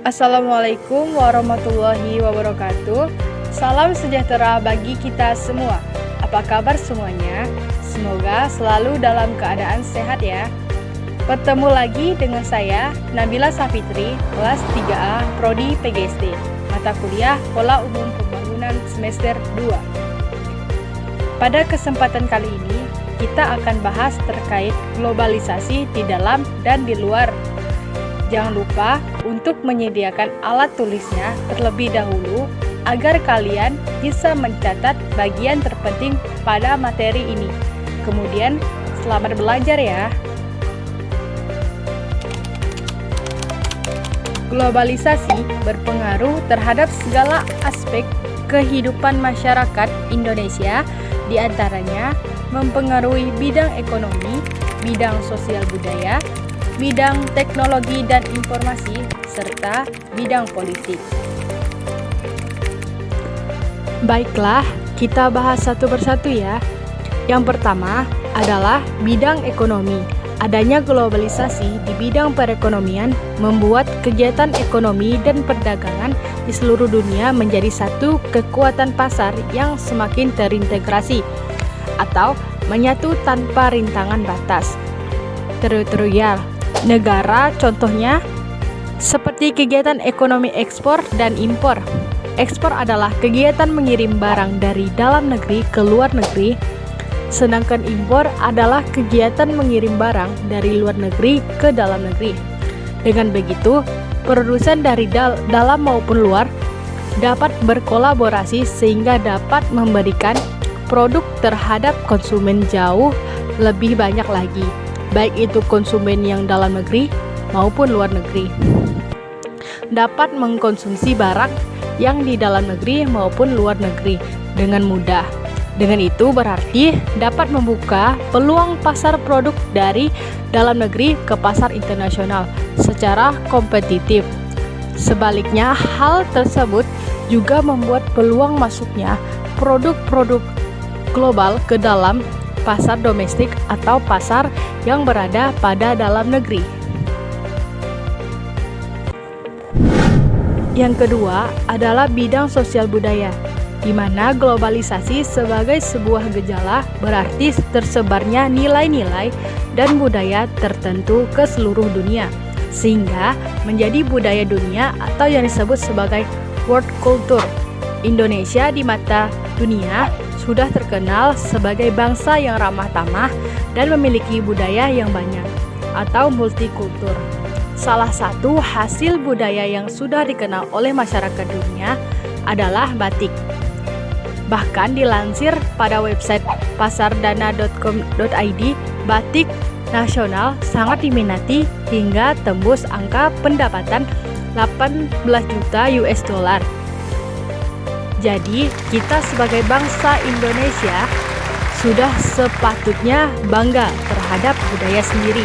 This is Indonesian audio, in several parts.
Assalamualaikum warahmatullahi wabarakatuh. Salam sejahtera bagi kita semua. Apa kabar semuanya? Semoga selalu dalam keadaan sehat ya. Bertemu lagi dengan saya, Nabila Safitri, kelas 3A, Prodi PGSD, mata kuliah Pola Umum Pembangunan semester 2. Pada kesempatan kali ini, kita akan bahas terkait globalisasi di dalam dan di luar. Jangan lupa untuk menyediakan alat tulisnya terlebih dahulu agar kalian bisa mencatat bagian terpenting pada materi ini. Kemudian, selamat belajar ya. Globalisasi berpengaruh terhadap segala aspek kehidupan masyarakat Indonesia, diantaranya mempengaruhi bidang ekonomi, bidang sosial budaya, bidang teknologi dan informasi, serta bidang politik. Baiklah, kita bahas satu persatu ya. Yang pertama adalah bidang ekonomi. Adanya globalisasi di bidang perekonomian membuat kegiatan ekonomi dan perdagangan di seluruh dunia menjadi satu kekuatan pasar yang semakin terintegrasi atau menyatu tanpa rintangan batas teritorial negara, contohnya seperti kegiatan ekonomi ekspor dan impor. Ekspor adalah kegiatan mengirim barang dari dalam negeri ke luar negeri, sedangkan impor adalah kegiatan mengirim barang dari luar negeri ke dalam negeri. Dengan begitu, produsen dari dalam maupun luar dapat berkolaborasi sehingga dapat memberikan produk terhadap konsumen jauh lebih banyak lagi, baik itu konsumen yang dalam negeri maupun luar negeri, dapat mengkonsumsi barang yang di dalam negeri maupun luar negeri dengan mudah. Dengan itu berarti dapat membuka peluang pasar produk dari dalam negeri ke pasar internasional secara kompetitif. Sebaliknya, hal tersebut juga membuat peluang masuknya produk-produk global ke dalam pasar domestik atau pasar yang berada pada dalam negeri. Yang kedua adalah bidang sosial budaya, di mana globalisasi sebagai sebuah gejala berarti tersebarnya nilai-nilai dan budaya tertentu ke seluruh dunia, sehingga menjadi budaya dunia atau yang disebut sebagai world culture. Indonesia di mata dunia sudah terkenal sebagai bangsa yang ramah tamah dan memiliki budaya yang banyak atau multikultur. Salah satu hasil budaya yang sudah dikenal oleh masyarakat dunia adalah batik. Bahkan dilansir pada website pasardana.com.id, batik nasional sangat diminati hingga tembus angka pendapatan 18 juta US dollar. Jadi, kita sebagai bangsa Indonesia sudah sepatutnya bangga terhadap budaya sendiri.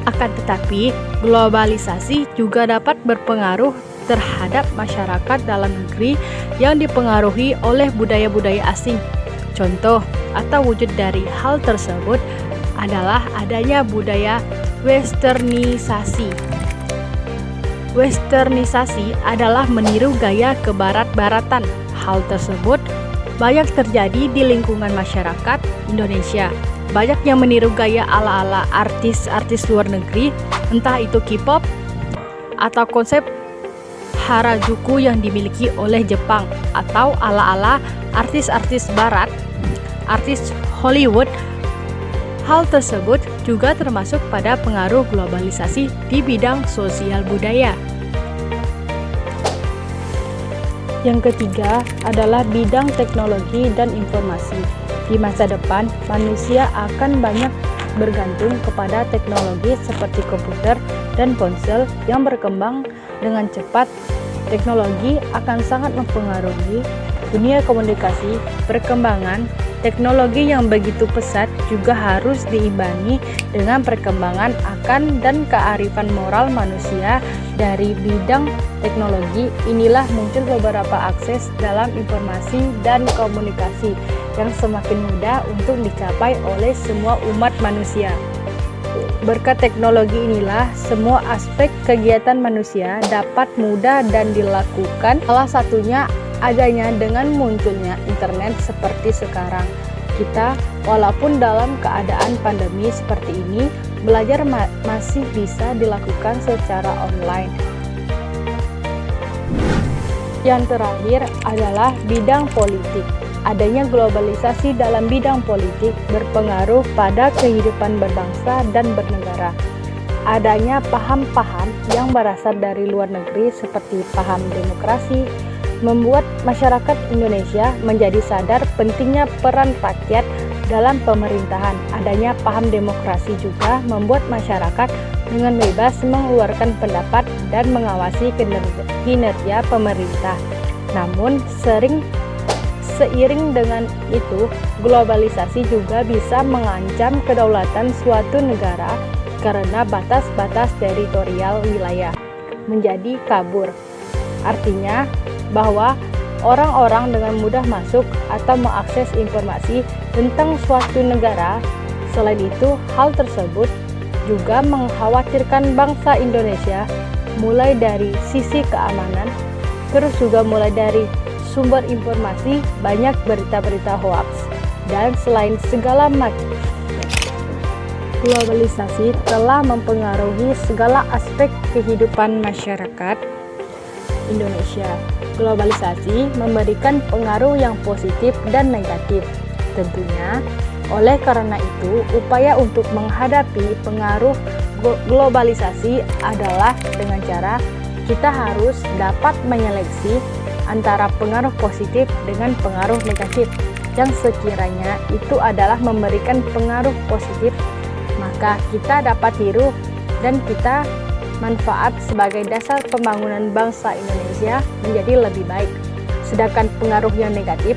Akan tetapi, globalisasi juga dapat berpengaruh terhadap masyarakat dalam negeri yang dipengaruhi oleh budaya-budaya asing. Contoh atau wujud dari hal tersebut adalah adanya budaya westernisasi. Westernisasi adalah meniru gaya kebarat-baratan. Hal tersebut banyak terjadi di lingkungan masyarakat Indonesia. Banyak yang meniru gaya ala-ala artis-artis luar negeri, entah itu K-pop atau konsep Harajuku yang dimiliki oleh Jepang, atau ala-ala artis-artis barat, artis Hollywood. Hal tersebut juga termasuk pada pengaruh globalisasi di bidang sosial budaya. Yang ketiga adalah bidang teknologi dan informasi. Di masa depan, manusia akan banyak bergantung kepada teknologi seperti komputer dan ponsel yang berkembang dengan cepat. Teknologi akan sangat mempengaruhi dunia komunikasi. Perkembangan teknologi yang begitu pesat juga harus diimbangi dengan perkembangan akan dan kearifan moral manusia. Dari bidang teknologi inilah muncul beberapa akses dalam informasi dan komunikasi yang semakin mudah untuk dicapai oleh semua umat manusia. Berkat teknologi inilah semua aspek kegiatan manusia dapat mudah dan dilakukan. Salah satunya adanya dengan munculnya internet seperti sekarang. Kita walaupun dalam keadaan pandemi seperti ini, belajar masih bisa dilakukan secara online. Yang terakhir adalah bidang politik. Adanya globalisasi dalam bidang politik berpengaruh pada kehidupan berbangsa dan bernegara. Adanya paham-paham yang berasal dari luar negeri seperti paham demokrasi, membuat masyarakat Indonesia menjadi sadar pentingnya peran rakyat dalam pemerintahan. Adanya paham demokrasi juga membuat masyarakat dengan bebas mengeluarkan pendapat dan mengawasi kinerja pemerintah. Namun seiring dengan itu, globalisasi juga bisa mengancam kedaulatan suatu negara karena batas-batas teritorial wilayah menjadi kabur. Artinya bahwa orang-orang dengan mudah masuk atau mengakses informasi tentang suatu negara. Selain itu, hal tersebut juga mengkhawatirkan bangsa Indonesia, mulai dari sisi keamanan, terus juga mulai dari sumber informasi, banyak berita-berita hoax, dan selain segala macam. Globalisasi telah mempengaruhi segala aspek kehidupan masyarakat Indonesia. Globalisasi memberikan pengaruh yang positif dan negatif. Tentunya, oleh karena itu, upaya untuk menghadapi pengaruh globalisasi adalah dengan cara kita harus dapat menyeleksi antara pengaruh positif dengan pengaruh negatif. Yang sekiranya itu adalah memberikan pengaruh positif, maka kita dapat tiru dan kita manfaat sebagai dasar pembangunan bangsa Indonesia menjadi lebih baik. Sedangkan pengaruh yang negatif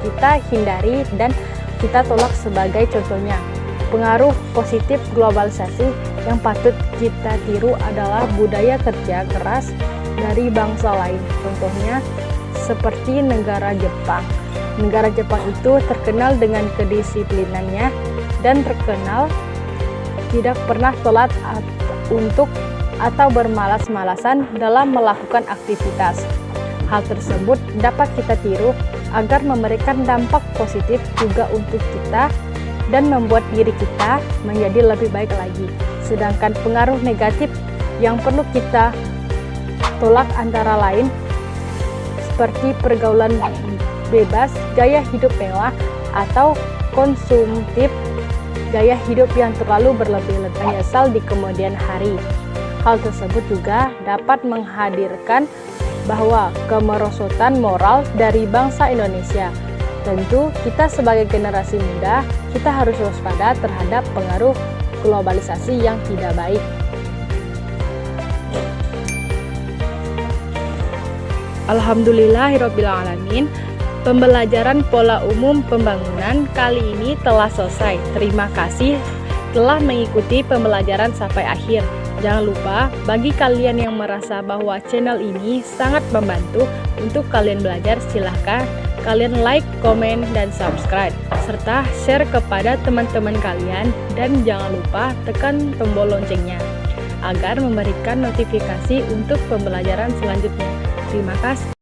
kita hindari dan kita tolak. Sebagai contohnya, pengaruh positif globalisasi yang patut kita tiru adalah budaya kerja keras dari bangsa lain. Contohnya seperti negara Jepang. Negara Jepang itu terkenal dengan kedisiplinannya dan terkenal tidak pernah telat atau bermalas-malasan dalam melakukan aktivitas. Hal tersebut dapat kita tiru agar memberikan dampak positif juga untuk kita dan membuat diri kita menjadi lebih baik lagi. Sedangkan pengaruh negatif yang perlu kita tolak antara lain seperti pergaulan bebas, gaya hidup mewah, atau konsumtif, gaya hidup yang terlalu berlebih-lebihan menyesal di kemudian hari. Hal tersebut juga dapat menghadirkan bahwa kemerosotan moral dari bangsa Indonesia. Tentu kita sebagai generasi muda, kita harus waspada terhadap pengaruh globalisasi yang tidak baik. Alhamdulillahirrabbilalamin, pembelajaran pola umum pembangunan kali ini telah selesai. Terima kasih telah mengikuti pembelajaran sampai akhir. Jangan lupa, bagi kalian yang merasa bahwa channel ini sangat membantu untuk kalian belajar, silahkan kalian like, komen, dan subscribe, serta share kepada teman-teman kalian, dan jangan lupa tekan tombol loncengnya agar memberikan notifikasi untuk pembelajaran selanjutnya. Terima kasih.